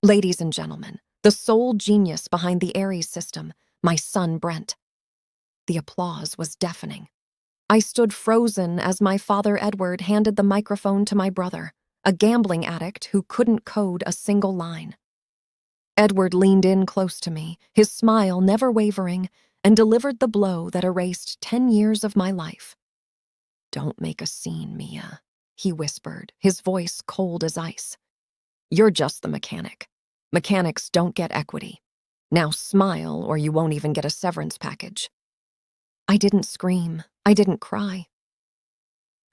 Ladies and gentlemen, the sole genius behind the Aries system, my son Brent. The applause was deafening. I stood frozen as my father Edward handed the microphone to my brother, a gambling addict who couldn't code a single line. Edward leaned in close to me, his smile never wavering, and delivered the blow that erased 10 years of my life. "Don't make a scene, Mia," he whispered, his voice cold as ice. "You're just the mechanic. Mechanics don't get equity. Now smile or you won't even get a severance package." I didn't scream. I didn't cry.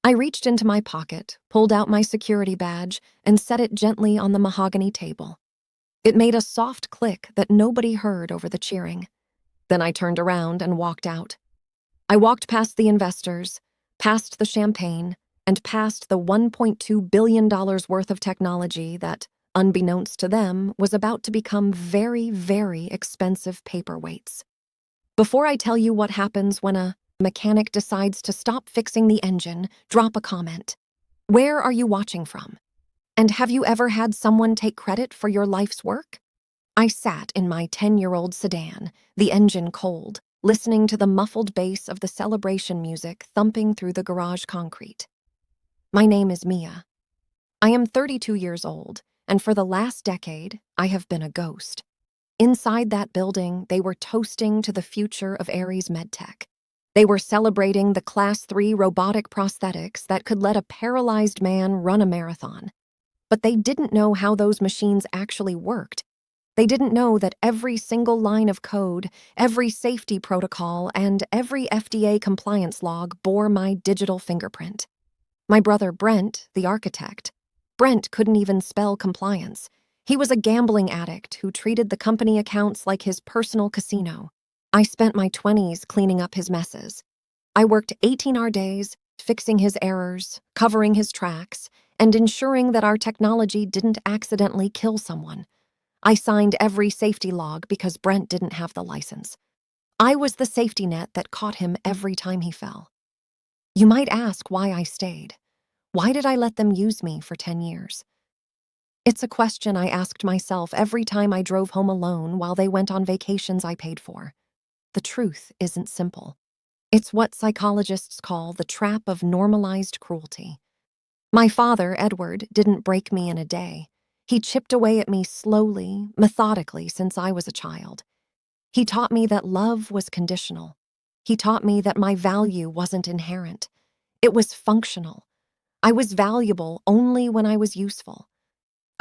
I reached into my pocket, pulled out my security badge, and set it gently on the mahogany table. It made a soft click that nobody heard over the cheering. Then I turned around and walked out. I walked past the investors, past the champagne, and past the $1.2 billion worth of technology that, unbeknownst to them, was about to become very, very expensive paperweights. Before I tell you what happens when a mechanic decides to stop fixing the engine, drop a comment. Where are you watching from? And have you ever had someone take credit for your life's work? I sat in my 10-year-old sedan, the engine cold, listening to the muffled bass of the celebration music thumping through the garage concrete. My name is Mia. I am 32 years old, and for the last decade, I have been a ghost. Inside that building, they were toasting to the future of Aries MedTech. They were celebrating the Class 3 robotic prosthetics that could let a paralyzed man run a marathon. But they didn't know how those machines actually worked. They didn't know that every single line of code, every safety protocol, and every FDA compliance log bore my digital fingerprint. My brother Brent, the architect. Brent couldn't even spell compliance. He was a gambling addict who treated the company accounts like his personal casino. I spent my 20s cleaning up his messes. I worked 18-hour days, fixing his errors, covering his tracks, and ensuring that our technology didn't accidentally kill someone. I signed every safety log because Brent didn't have the license. I was the safety net that caught him every time he fell. You might ask why I stayed. Why did I let them use me for 10 years? It's a question I asked myself every time I drove home alone while they went on vacations I paid for. The truth isn't simple. It's what psychologists call the trap of normalized cruelty. My father, Edward, didn't break me in a day. He chipped away at me slowly, methodically since I was a child. He taught me that love was conditional. He taught me that my value wasn't inherent. It was functional. I was valuable only when I was useful.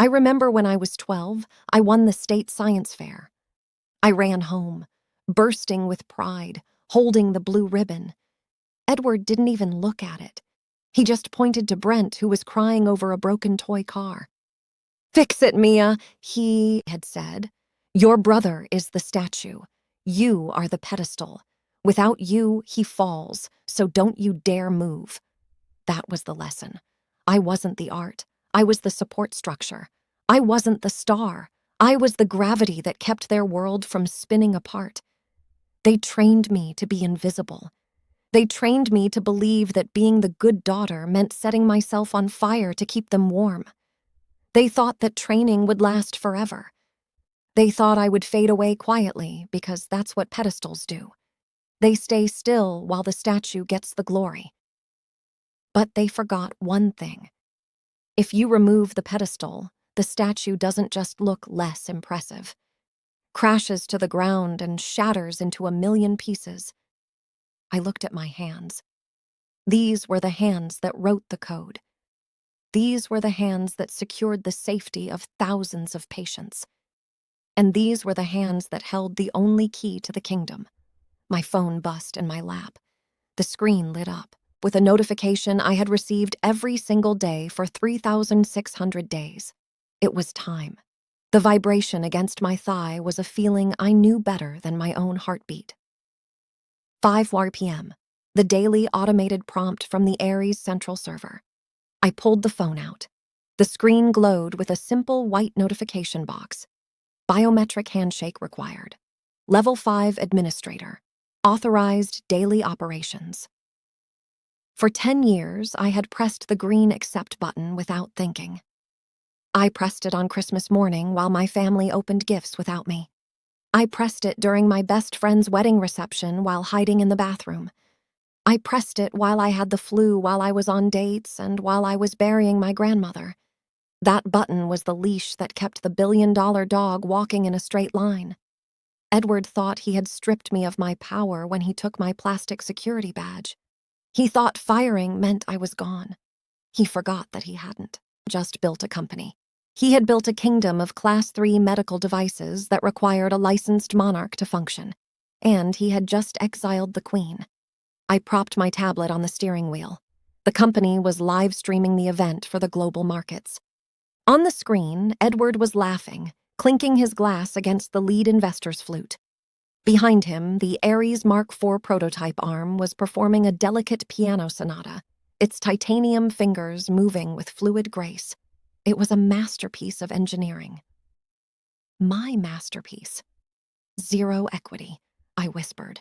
I remember when I was 12, I won the state science fair. I ran home, bursting with pride, holding the blue ribbon. Edward didn't even look at it. He just pointed to Brent, who was crying over a broken toy car. "Fix it, Mia," he had said. "Your brother is the statue. You are the pedestal. Without you, he falls, so don't you dare move." That was the lesson. I wasn't the art. I was the support structure. I wasn't the star. I was the gravity that kept their world from spinning apart. They trained me to be invisible. They trained me to believe that being the good daughter meant setting myself on fire to keep them warm. They thought that training would last forever. They thought I would fade away quietly because that's what pedestals do. They stay still while the statue gets the glory. But they forgot one thing. If you remove the pedestal, the statue doesn't just look less impressive. Crashes to the ground and shatters into a million pieces. I looked at my hands. These were the hands that wrote the code. These were the hands that secured the safety of thousands of patients. And these were the hands that held the only key to the kingdom. My phone buzzed in my lap. The screen lit up with a notification I had received every single day for 3,600 days. It was time. The vibration against my thigh was a feeling I knew better than my own heartbeat. 5 p.m., the daily automated prompt from the Aries central server. I pulled the phone out. The screen glowed with a simple white notification box. Biometric handshake required. Level 5 administrator. Authorized daily operations. For 10 years, I had pressed the green accept button without thinking. I pressed it on Christmas morning while my family opened gifts without me. I pressed it during my best friend's wedding reception while hiding in the bathroom. I pressed it while I had the flu, while I was on dates, and while I was burying my grandmother. That button was the leash that kept the billion-dollar dog walking in a straight line. Edward thought he had stripped me of my power when he took my plastic security badge. He thought firing meant I was gone. He forgot that he hadn't just built a company. He had built a kingdom of Class 3 medical devices that required a licensed monarch to function, and he had just exiled the Queen. I propped my tablet on the steering wheel. The company was live streaming the event for the global markets. On the screen, Edward was laughing, clinking his glass against the lead investor's flute. Behind him, the Ares Mark IV prototype arm was performing a delicate piano sonata, its titanium fingers moving with fluid grace. It was a masterpiece of engineering. My masterpiece. Zero equity, I whispered.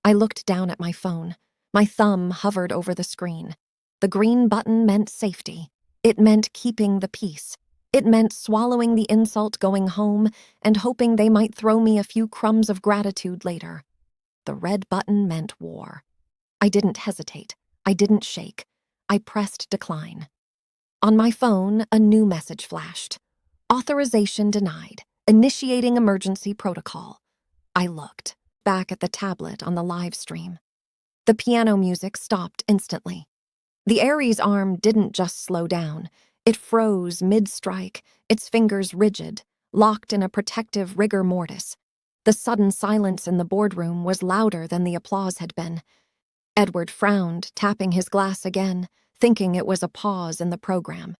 I looked down at my phone. My thumb hovered over the screen. The green button meant safety. It meant keeping the peace. It meant swallowing the insult going home and hoping they might throw me a few crumbs of gratitude later. The red button meant war. I didn't hesitate. I didn't shake. I pressed decline. On my phone, a new message flashed. Authorization denied. Initiating emergency protocol. I looked back at the tablet on the live stream. The piano music stopped instantly. The Ares arm didn't just slow down. It froze mid-strike, its fingers rigid, locked in a protective rigor mortis. The sudden silence in the boardroom was louder than the applause had been. Edward frowned, tapping his glass again, thinking it was a pause in the program.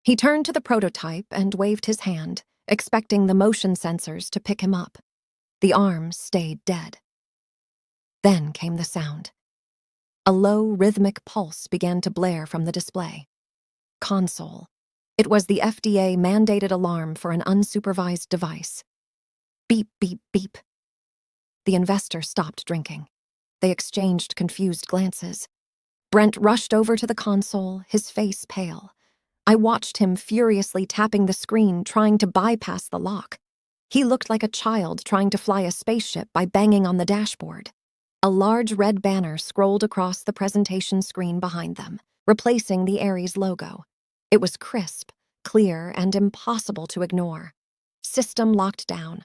He turned to the prototype and waved his hand, expecting the motion sensors to pick him up. The arms stayed dead. Then came the sound. A low, rhythmic pulse began to blare from the display. Console. It was the FDA-mandated alarm for an unsupervised device. Beep, beep, beep. The investor stopped drinking. They exchanged confused glances. Brent rushed over to the console, his face pale. I watched him furiously tapping the screen, trying to bypass the lock. He looked like a child trying to fly a spaceship by banging on the dashboard. A large red banner scrolled across the presentation screen behind them, replacing the Ares logo. It was crisp, clear, and impossible to ignore. System locked down.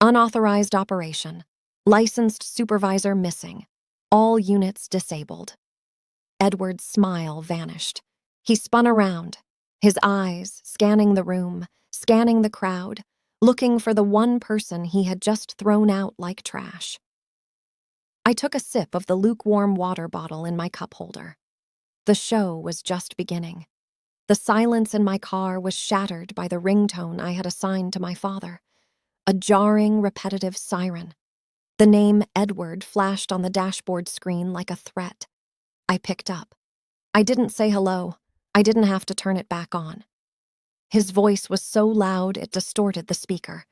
Unauthorized operation. Licensed supervisor missing. All units disabled. Edward's smile vanished. He spun around, his eyes scanning the room, scanning the crowd, looking for the one person he had just thrown out like trash. I took a sip of the lukewarm water bottle in my cup holder. The show was just beginning. The silence in my car was shattered by the ringtone I had assigned to my father. A jarring, repetitive siren. The name Edward flashed on the dashboard screen like a threat. I picked up. I didn't say hello. I didn't have to turn it back on. His voice was so loud it distorted the speaker.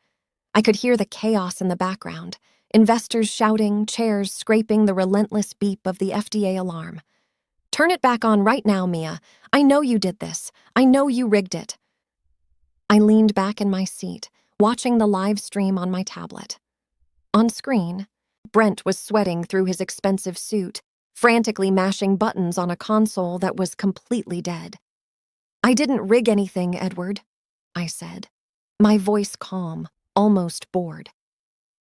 I could hear the chaos in the background, investors shouting, chairs scraping the relentless beep of the FDA alarm. "Turn it back on right now, Mia. I know you did this. I know you rigged it." I leaned back in my seat, watching the live stream on my tablet. On screen, Brent was sweating through his expensive suit, frantically mashing buttons on a console that was completely dead. "I didn't rig anything, Edward," I said, my voice calm, almost bored.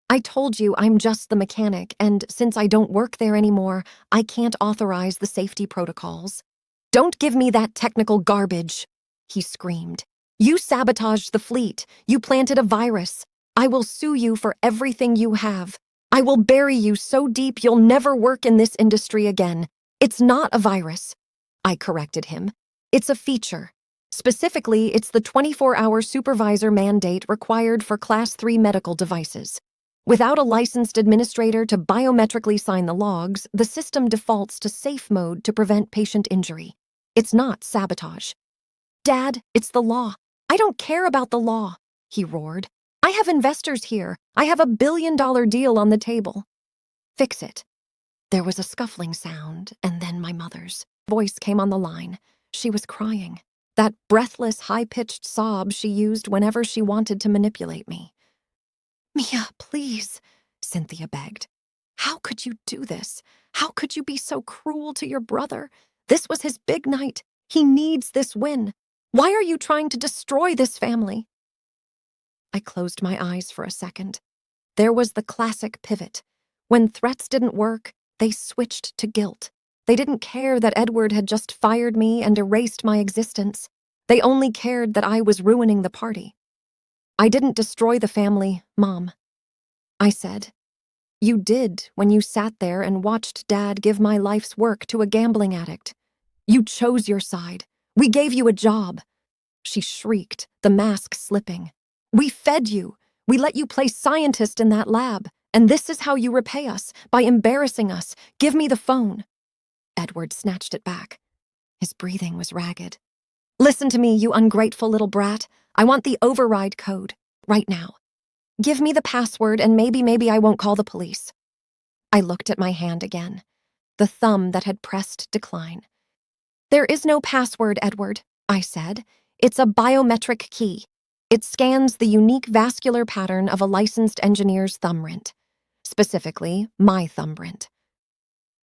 "I told you I'm just the mechanic, and since I don't work there anymore, I can't authorize the safety protocols." "Don't give me that technical garbage," he screamed. "You sabotaged the fleet. You planted a virus. I will sue you for everything you have. I will bury you so deep you'll never work in this industry again. It's not a virus," I corrected him. "It's a feature. Specifically, it's the 24-hour supervisor mandate required for Class 3 medical devices. Without a licensed administrator to biometrically sign the logs, the system defaults to safe mode to prevent patient injury. It's not sabotage." "Dad, it's the law. I don't care about the law," he roared. "I have investors here. I have $1 billion deal on the table." "Fix it." There was a scuffling sound, and then my mother's voice came on the line. She was crying. That breathless, high-pitched sob she used whenever she wanted to manipulate me. "Mia, please," Cynthia begged. "How could you do this? How could you be so cruel to your brother? This was his big night. He needs this win. Why are you trying to destroy this family?" I closed my eyes for a second. There was the classic pivot. When threats didn't work, they switched to guilt. They didn't care that Edward had just fired me and erased my existence. They only cared that I was ruining the party. "I didn't destroy the family, Mom," I said. "You did when you sat there and watched Dad give my life's work to a gambling addict. You chose your side. We gave you a job." She shrieked, the mask slipping. "We fed you. We let you play scientist in that lab. And this is how you repay us, by embarrassing us. Give me the phone." Edward snatched it back. His breathing was ragged. "Listen to me, you ungrateful little brat. I want the override code, right now. Give me the password and maybe I won't call the police." I looked at my hand again, the thumb that had pressed decline. "There is no password, Edward," I said. "It's a biometric key. It scans the unique vascular pattern of a licensed engineer's thumbprint. Specifically, my thumbprint."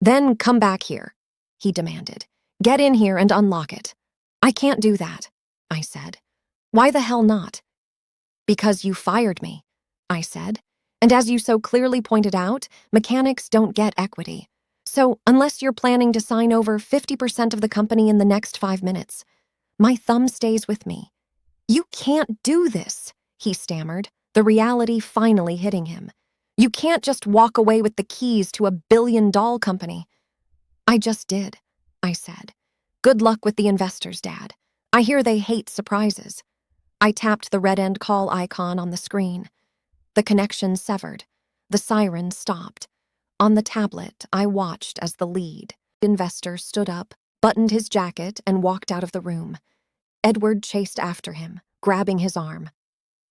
"Then come back here," he demanded. "Get in here and unlock it." "I can't do that," I said. "Why the hell not?" "Because you fired me," I said. "And as you so clearly pointed out, mechanics don't get equity. So unless you're planning to sign over 50% of the company in the next 5 minutes, my thumb stays with me." "You can't do this," he stammered, the reality finally hitting him. "You can't just walk away with the keys to a billion-dollar company." "I just did," I said. "Good luck with the investors, Dad. I hear they hate surprises." I tapped the red end call icon on the screen. The connection severed. The siren stopped. On the tablet, I watched as the lead investor stood up, buttoned his jacket, and walked out of the room. Edward chased after him, grabbing his arm.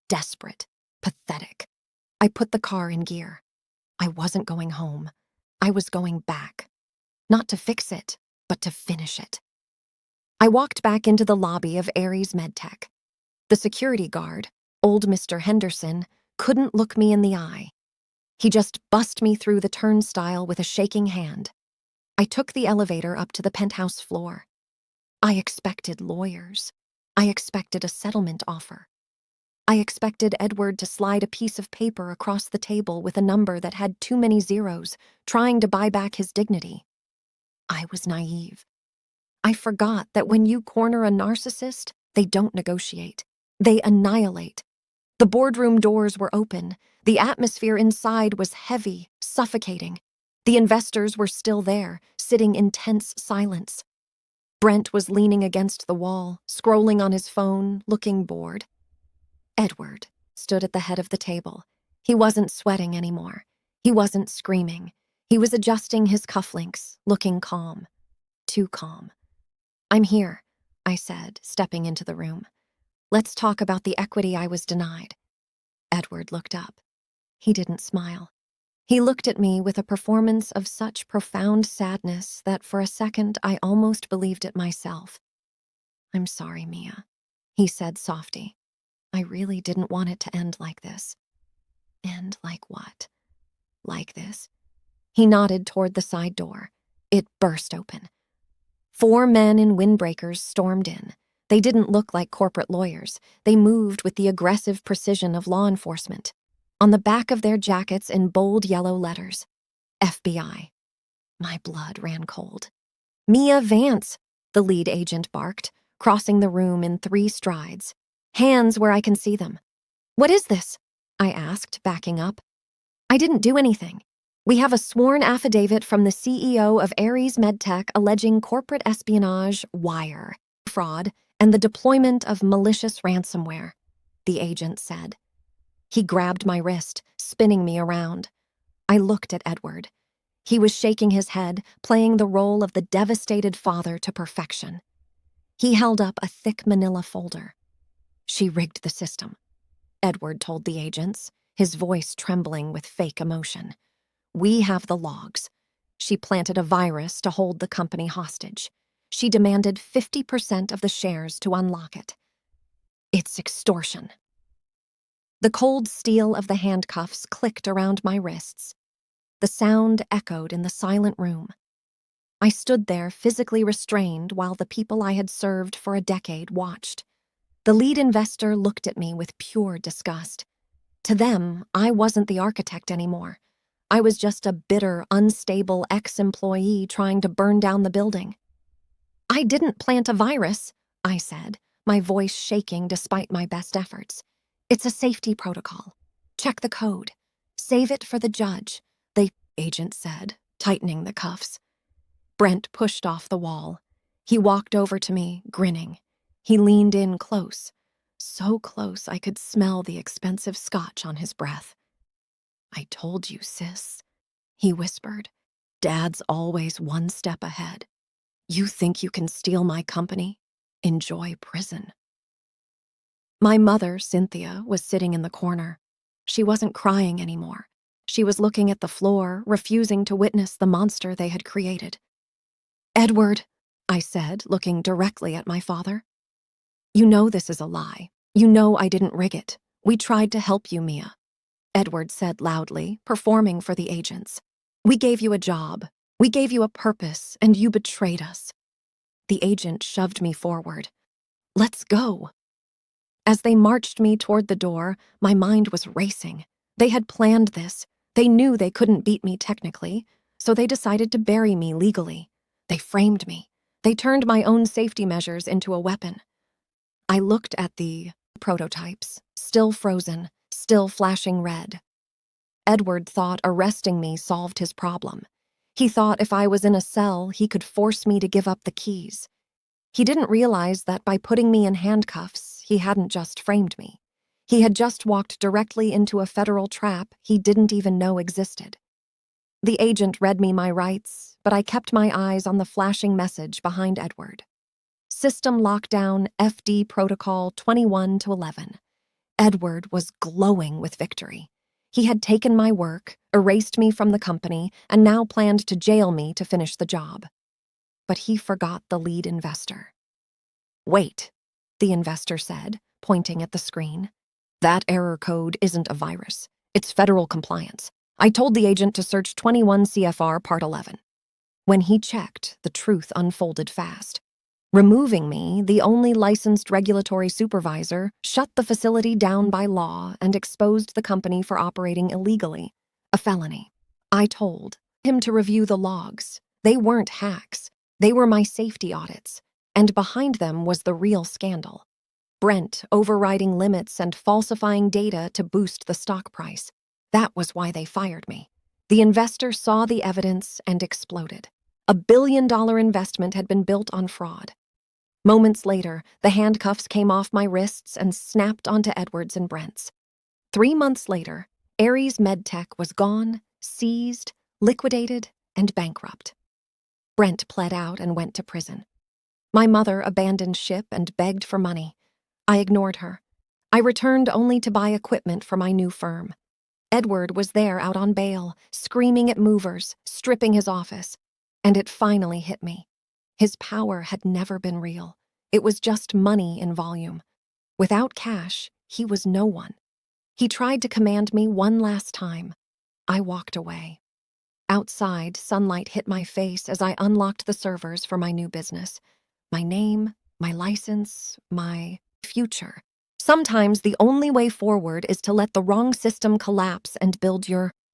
Desperate. Pathetic. I put the car in gear. I wasn't going home. I was going back. Not to fix it, but to finish it. I walked back into the lobby of Ares MedTech. The security guard, old Mr. Henderson, couldn't look me in the eye. He just bussed me through the turnstile with a shaking hand. I took the elevator up to the penthouse floor. I expected lawyers. I expected a settlement offer. I expected Edward to slide a piece of paper across the table with a number that had too many zeros, trying to buy back his dignity. I was naive. I forgot that when you corner a narcissist, they don't negotiate. They annihilate. The boardroom doors were open. The atmosphere inside was heavy, suffocating. The investors were still there, sitting in tense silence. Brent was leaning against the wall, scrolling on his phone, looking bored. Edward stood at the head of the table. He wasn't sweating anymore. He wasn't screaming. He was adjusting his cufflinks, looking calm. Too calm. "I'm here," I said, stepping into the room. "Let's talk about the equity I was denied." Edward looked up. He didn't smile. He looked at me with a performance of such profound sadness that for a second I almost believed it myself. "I'm sorry, Mia," he said softly. "I really didn't want it to end like this." "End like what?" "Like this." He nodded toward the side door. It burst open. 4 men in windbreakers stormed in. They didn't look like corporate lawyers. They moved with the aggressive precision of law enforcement. On the back of their jackets in bold yellow letters, FBI. My blood ran cold. "Mia Vance," the lead agent barked, crossing the room in 3 strides. "Hands where I can see them." "What is this?" I asked, backing up. "I didn't do anything. We have a sworn affidavit from the CEO of Ares MedTech alleging corporate espionage, wire fraud, and the deployment of malicious ransomware," the agent said. He grabbed my wrist, spinning me around. I looked at Edward. He was shaking his head, playing the role of the devastated father to perfection. He held up a thick manila folder. "She rigged the system," Edward told the agents, his voice trembling with fake emotion. "We have the logs. She planted a virus to hold the company hostage. She demanded 50% of the shares to unlock it. It's extortion. The cold steel of the handcuffs clicked around my wrists. The sound echoed in the silent room. I stood there physically restrained while the people I had served for a decade watched. The lead investor looked at me with pure disgust. To them, I wasn't the architect anymore. I was just a bitter, unstable ex-employee trying to burn down the building. I didn't plant a virus, I said, my voice shaking despite my best efforts. It's a safety protocol. Check the code. Save it for the judge, the agent said, tightening the cuffs. Brent pushed off the wall. He walked over to me, grinning. He leaned in close, so close I could smell the expensive scotch on his breath. I told you, sis, he whispered. Dad's always one step ahead. You think you can steal my company? Enjoy prison. My mother, Cynthia, was sitting in the corner. She wasn't crying anymore. She was looking at the floor, refusing to witness the monster they had created. Edward, I said, looking directly at my father. You know this is a lie. You know I didn't rig it. We tried to help you, Mia. Edward said loudly, performing for the agents. We gave you a job. We gave you a purpose, and you betrayed us. The agent shoved me forward. Let's go. As they marched me toward the door, my mind was racing. They had planned this. They knew they couldn't beat me technically, so they decided to bury me legally. They framed me. They turned my own safety measures into a weapon. I looked at the prototypes, still frozen, still flashing red. Edward thought arresting me solved his problem. He thought if I was in a cell, he could force me to give up the keys. He didn't realize that by putting me in handcuffs, he hadn't just framed me. He had just walked directly into a federal trap he didn't even know existed. The agent read me my rights, but I kept my eyes on the flashing message behind Edward. System lockdown FD protocol 21 to 11. Edward was glowing with victory. He had taken my work, erased me from the company, and now planned to jail me to finish the job. But he forgot the lead investor. Wait, the investor said, pointing at the screen. That error code isn't a virus. It's federal compliance. I told the agent to search 21 CFR Part 11. When he checked, the truth unfolded fast. Removing me, the only licensed regulatory supervisor, shut the facility down by law and exposed the company for operating illegally, a felony. I told him to review the logs. They weren't hacks. They were my safety audits, and behind them was the real scandal. Brent overriding limits and falsifying data to boost the stock price. That was why they fired me. The investor saw the evidence and exploded. $1 billion investment had been built on fraud. Moments later, the handcuffs came off my wrists and snapped onto Edward's and Brent's. 3 months later, Ares MedTech was gone, seized, liquidated, and bankrupt. Brent pled out and went to prison. My mother abandoned ship and begged for money. I ignored her. I returned only to buy equipment for my new firm. Edward was there out on bail, screaming at movers, stripping his office. And it finally hit me. His power had never been real. It was just money in volume. Without cash, he was no one. He tried to command me one last time. I walked away. Outside, sunlight hit my face as I unlocked the servers for my new business. My name, my license, my future. Sometimes the only way forward is to let the wrong system collapse and build your